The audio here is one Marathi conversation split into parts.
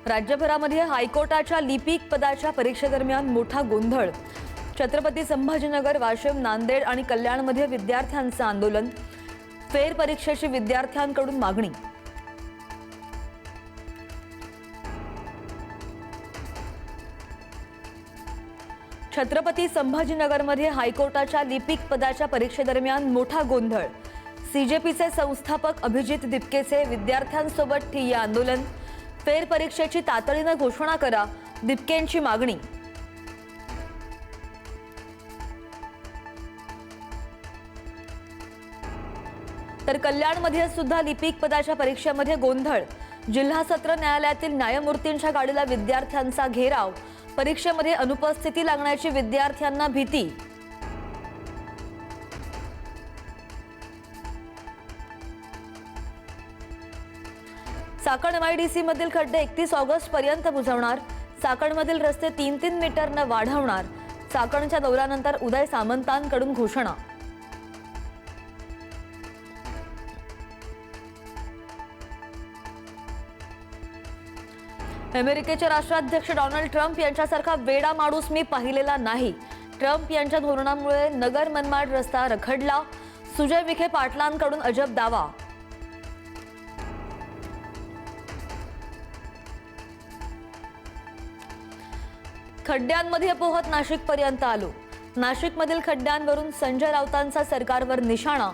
राज्यभरामध्ये हायकोर्टाच्या लिपिक पदाच्या परीक्षेदरम्यान मोठा गोंधळ। छत्रपती संभाजीनगर, वाशिम, नांदेड आणि कल्याणमध्ये विद्यार्थ्यांचं आंदोलन। फेर परीक्षेची विद्यार्थ्यांकडून मागणी। छत्रपती संभाजीनगरमध्ये हायकोर्टाच्या लिपिक पदाच्या परीक्षेदरम्यान मोठा गोंधळ। सीजेपीचे संस्थापक अभिजित दिपकेचे विद्यार्थ्यांसोबत ठिय्या आंदोलन। फेर परीक्षेची तातडीने घोषणा करा, दिपकेंची मागणी। तर कल्याणमध्ये सुद्धा लिपिक पदाच्या परीक्षेमध्ये गोंधळ। जिल्हा सत्र न्यायालयातील न्यायमूर्तींच्या गाडीला विद्यार्थ्यांचा घेराव। परीक्षेमध्ये अनुपस्थिती लागण्याची विद्यार्थ्यांना भीती। चाकण एमआयडीसी मधील खड्डे 31 ऑगस्ट पर्यंत बुजवणार। चाकणमधील रस्ते 3-3 मीटरने वाढवणार। चाकणच्या दौऱ्यानंतर उदय सामंतांकडून घोषणा। अमेरिकेचे राष्ट्राध्यक्ष डोनाल्ड ट्रम्प यांच्यासारखा वेडा माणूस मी पाहिलेला नाही। ट्रम्प यांच्या धोरणामुळे नगर मनमाड रस्ता रखडला। सुजय विखे पाटलांकडून अजब दावा। खड्ड्यांमध्ये पोहत नाशिकपर्यंत आलो। नाशिकमधील खड्ड्यांवरून संजय राऊतांचा सरकारवर निशाणा।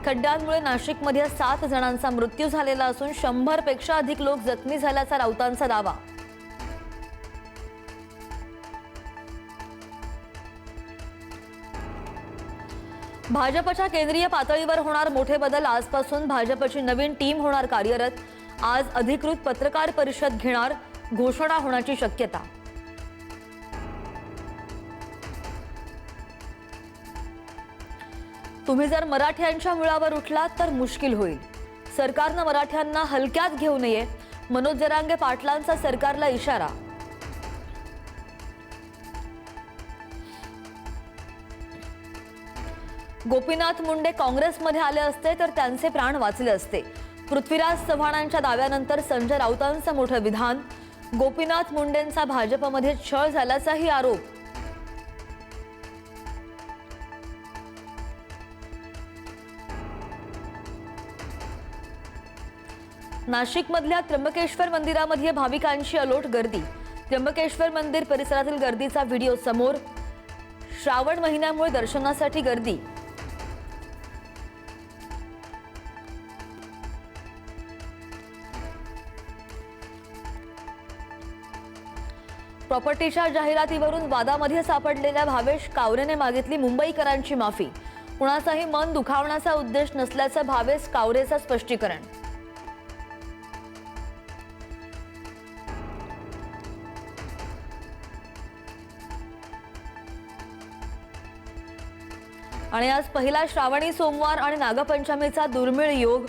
खड्ड्यांमुळे नाशिकमध्ये 7 जणांचा मृत्यू झालेला असून 100 पेक्षा अधिक लोक जखमी झाल्याचा राऊतांचा दावा। भाजपच्या केंद्रीय पातळीवर होणार मोठे बदल। आजपासून भाजपची नवीन टीम होणार कार्यरत। आज अधिकृत पत्रकार परिषद घेणार, घोषणा होण्याची शक्यता। तुम्ही जर मराठ्यांच्या मुळावर उठलात तर मुश्किल होईल। सरकारने मराठ्यांना हलक्यात घेऊ नये, मनोज जरांगे पाटलांचा सरकारला इशारा। गोपीनाथ मुंडे काँग्रेसमध्ये आले असते तर त्यांचे प्राण वाचले असते। पृथ्वीराज चव्हाणांच्या दाव्यानंतर संजय राऊतांचं मोठं विधान। गोपीनाथ मुंडेंचा भाजपमध्ये छळ झाल्याचाही आरोप। नाशिकमधल्या त्र्यंबकेश्वर मंदिरामध्ये भाविकांची अलोट गर्दी। त्र्यंबकेश्वर मंदिर परिसरातील गर्दीचा व्हिडिओ समोर। श्रावण महिन्यामुळे दर्शनासाठी गर्दी। प्रॉपर्टीच्या जाहिरातीवरून वादामध्ये सापडलेल्या भावेश कावरेने मागितली मुंबईकरांची माफी। कुणाचाही मन दुखावण्याचा उद्देश नसल्याचं भावेश कावरेचं स्पष्टीकरण। आणि आज पहिला श्रावणी सोमवार आणि नागपंचमीचा दुर्मिळ योग।